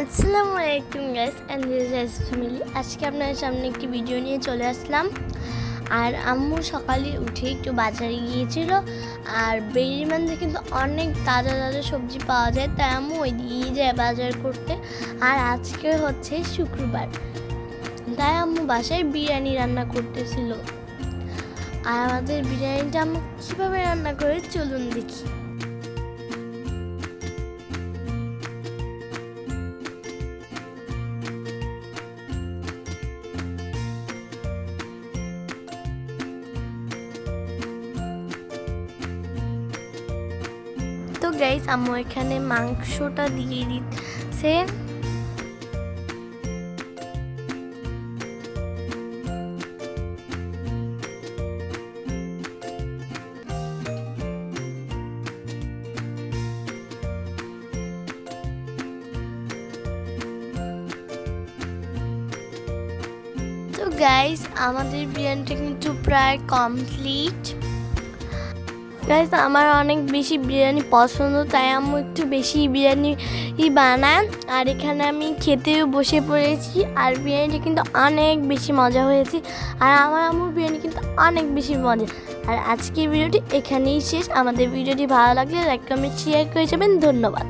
আসসালামু আলাইকুম guys and this is family. আজকে আপনাদের সামনে একটি ভিডিও নিয়ে চলে আসলাম। আর আম্মু সকালে উঠে একটু বাজারে গিয়েছিল, আর বেরিমানতে কিন্তু অনেক তাজা তাজা সবজি পাওয়া যায়, তাই আম্মু ওই দিয়েই যায় বাজার করতে। আর আজকে হচ্ছে শুক্রবার, তাই আম্মু বাসায় বিরিয়ানি রান্না করতেছিল। আর আমাদের বিরিয়ানিটা আম্মু কীভাবে রান্না করে চলুন দেখি। তো গাইস, আম্মু এখানে মাংসটা দিয়ে দিচ্ছে। তো গাইস, আমাদের বিরিয়ানিটা কিন্তু প্রায় কমপ্লিট। গাইস, আমার অনেক বেশি বিরিয়ানি পছন্দ, তাই আম্মু একটু বেশি বিরিয়ানি বানায়। আর এখানে আমি খেতেও বসে পড়েছি, আর বিরিয়ানিটা কিন্তু অনেক বেশি মজা হয়েছে। আর আমার আম্মুর বিরিয়ানি কিন্তু অনেক বেশি মজা। আর আজকের ভিডিওটি এখানেই শেষ। আমাদের ভিডিওটি ভালো লাগলে লাইক কমেন্ট শেয়ার করে যাবেন। ধন্যবাদ।